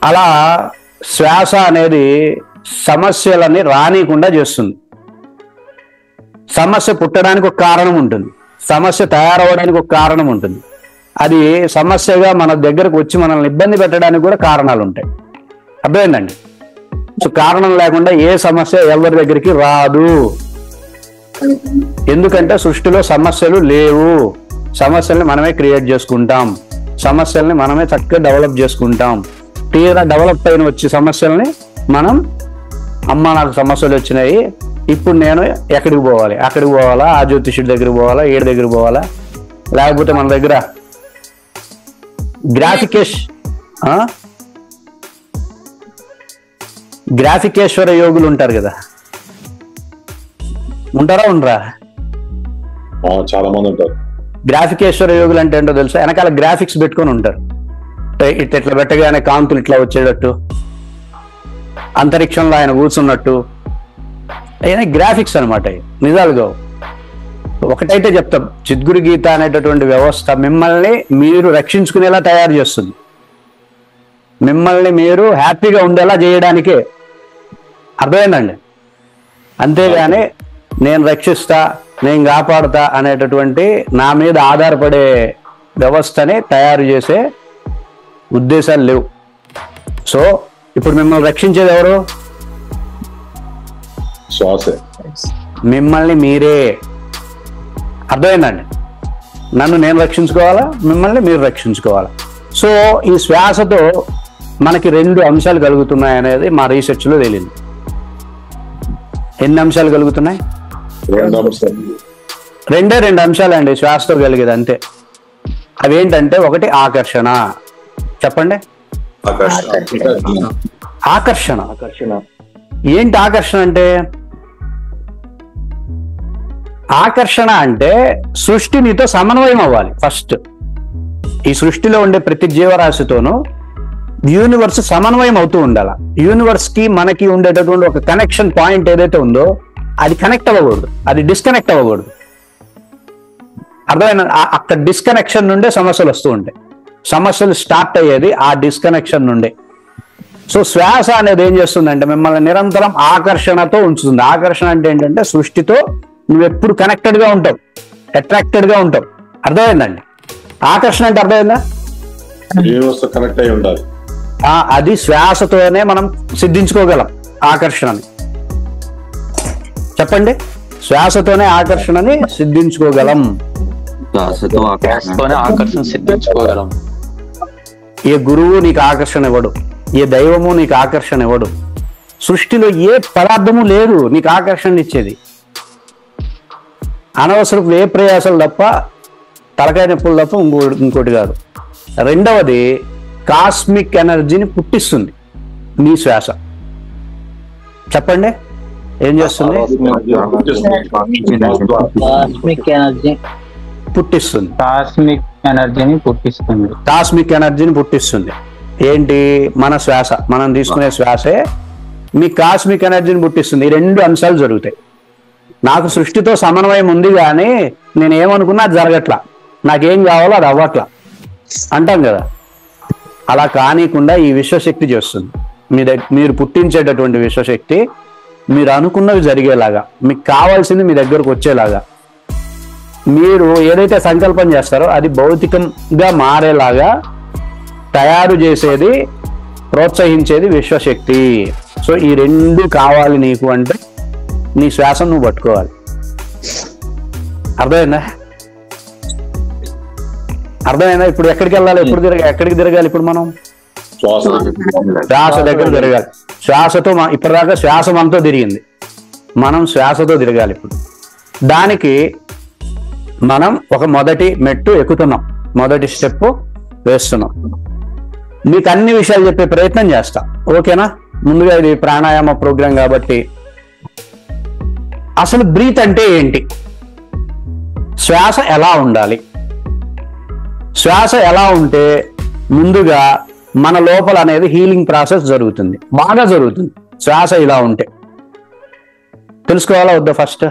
అలా శ్వాస అనేది సమస్యలని రానియకుండా చేస్తుంది. సమస్య పుట్టడానికి ఒక కారణం ఉంటుంది, సమస్య తయారవడానికి ఒక కారణం ఉంటుంది. అది సమస్యగా మన దగ్గరకు వచ్చి మనల్ని ఇబ్బంది పెట్టడానికి కూడా కారణాలు ఉంటాయి. అర్థమైందండి? సో కారణం లేకుండా ఏ సమస్య ఎవరి దగ్గరికి రాదు. ఎందుకంటే సృష్టిలో సమస్యలు లేవు. సమస్యల్ని మనమే క్రియేట్ చేసుకుంటాం, సమస్యల్ని మనమే చక్కగా డెవలప్ చేసుకుంటాం. తీరా డెవలప్ అయిన వచ్చే సమస్యల్ని మనం అమ్మ నాకు సమస్యలు వచ్చినాయి, ఇప్పుడు నేను ఎక్కడికి పోవాలి, అక్కడికి పోవాలా, ఆ జ్యోతిష్యుడి దగ్గరికి పోవాలా, ఏడు దగ్గరికి పోవాలా, లేకపోతే మన దగ్గర గ్రాఫికేశ్వర యోగులు ఉంటారు కదా, ఉంటారా ఉండరా? చాలా మంది ఉంటారు. గ్రాఫికేశ్వర యోగులు అంటే ఏంటో తెలుసా? వెనకాల గ్రాఫిక్స్ పెట్టుకొని ఉంటారు. ఇట్లా పెట్టగానే కాంతులు ఇట్లా వచ్చేటట్టు, అంతరిక్షంలో ఆయన కూర్చున్నట్టు, అయినా గ్రాఫిక్స్ అనమాట. నిజాలుగా ఒకటైతే చెప్తాం, చిద్గురు గీత అనేటటువంటి వ్యవస్థ మిమ్మల్ని మీరు రక్షించుకునేలా తయారు చేస్తుంది, మిమ్మల్ని మీరు హ్యాపీగా ఉండేలా చేయడానికే. అర్థమైందండి? అంతేగాని నేను రక్షిస్తా, నేను కాపాడుతా అనేటటువంటి నా మీద ఆధారపడే వ్యవస్థని తయారు చేసే ఉద్దేశాలు లేవు. సో ఇప్పుడు మిమ్మల్ని రక్షించేది ఎవరు? శ్వాసే. మిమ్మల్ని మీరే. అర్థమైందండి? నన్ను నేను రక్షించుకోవాలా, మిమ్మల్ని మీరు రక్షించుకోవాలా. సో ఈ శ్వాసతో మనకి 2 అంశాలు కలుగుతున్నాయి అనేది మా రీసెర్చ్లో తేలింది. ఎన్ని అంశాలు కలుగుతున్నాయి? 2 అంశాలు. 2 అంశాలండి శ్వాసతో కలిగేది, అంతే. అవేంటంటే, ఒకటి ఆకర్షణ. చెప్పండి. ఆకర్షణ. ఏంటి ఆకర్షణ అంటే? ఆకర్షణ అంటే సృష్టి నీతో సమన్వయం అవ్వాలి ఫస్ట్. ఈ సృష్టిలో ఉండే ప్రతి జీవరాశితోనూ యూనివర్స్ సమన్వయం అవుతూ ఉండాలి. యూనివర్స్ కి మనకి ఉండేటటువంటి ఒక కనెక్షన్ పాయింట్ ఏదైతే ఉందో అది కనెక్ట్ అవ్వకూడదు, అది డిస్కనెక్ట్ అవ్వకూడదు. అర్థమైన? అక్కడ డిస్కనెక్షన్ నుండే సమస్యలు వస్తూ ఉంటాయి. సమస్యలు స్టార్ట్ అయ్యేది ఆ డిస్కనెక్షన్ నుండే. సో శ్వాస అనేది ఏం చేస్తుందంటే మిమ్మల్ని నిరంతరం ఆకర్షణతో ఉంచుతుంది. ఆకర్షణ అంటే ఏంటంటే సృష్టితో నువ్వు ఎప్పుడు కనెక్టెడ్ గా ఉంటావు, అట్రాక్టెడ్ గా ఉంటావు. అర్థమైందండి? ఆకర్షణ అంటే అర్థమైందా? కనెక్ట్ అయి ఉండాలి. అది శ్వాసతోనే మనం సిద్ధించుకోగలం ఆకర్షణని. చెప్పండి. శ్వాసతోనే ఆకర్షణని సిద్ధించుకోగలం. ఆకర్షణ సిద్ధించుకోగలం. ఏ గురువు నీకు ఆకర్షణ ఇవ్వడు, ఏ దైవము నీకు ఆకర్షణ ఇవ్వడు. సృష్టిలో ఏ పదార్థము లేదు నీకు ఆకర్షణ ఇచ్చేది. అనవసరపు ఏ ప్రయాసాలు తప్ప, తలకాయ నొప్పులు తప్ప ఇంకోటి కాదు. రెండవది, కాస్మిక్ ఎనర్జీని పుట్టిస్తుంది నీ శ్వాస. చెప్పండి, ఏం చేస్తుంది? పుట్టిస్తుంది. కాస్మిక్ ఎనర్జీని పుట్టిస్తుంది. ఏంటి? మన శ్వాస, మనం తీసుకునే శ్వాసే మీ కాస్మిక్ ఎనర్జీని పుట్టిస్తుంది. ఈ 2 అంశాలు జరుగుతాయి. నాకు సృష్టితో సమన్వయం ఉంది కానీ నేను ఏమనుకున్నా అది జరగట్లా, నాకేం కావాలో అది అవ్వట్లా అంటాం కదా. అలా కానీకుండా ఈ విశ్వశక్తి చేస్తుంది. మీరు పుట్టించేటటువంటి విశ్వశక్తి మీరు అనుకున్నవి జరిగేలాగా, మీకు కావాల్సింది మీ దగ్గరకు వచ్చేలాగా, మీరు ఏదైతే సంకల్పం చేస్తారో అది భౌతికంగా మారేలాగా తయారు చేసేది, ప్రోత్సహించేది విశ్వశక్తి. సో ఈ 2 కావాలి నీకు అంటే నీ శ్వాసను నువ్వు పట్టుకోవాలి. అర్థమైందా? ఇప్పుడు ఎక్కడికి వెళ్ళాలి? ఎక్కడికి తిరగాలి? ఇప్పుడు మనం శ్వాస దగ్గర తిరగాలి. శ్వాసతో ఇప్పటిదాకా శ్వాస మనతో తిరిగింది, మనం శ్వాసతో తిరగాలి. ఇప్పుడు దానికి మనం ఒక మొదటి మెట్టు ఎక్కుతున్నాం, మొదటి స్టెప్ వేస్తున్నాం. మీకు అన్ని విషయాలు చెప్పే ప్రయత్నం చేస్తా, ఓకేనా? ముందుగా ఇది ప్రాణాయామ ప్రోగ్రాం కాబట్టి అసలు బ్రీత్ అంటే ఏంటి, శ్వాస ఎలా ఉండాలి, శ్వాస ఎలా ఉంటే ముందుగా మన లోపల అనేది హీలింగ్ ప్రాసెస్ జరుగుతుంది, బాగా జరుగుతుంది. శ్వాస ఇలా ఉంటే తెలుసుకోవాలా వద్దా? ఫస్ట్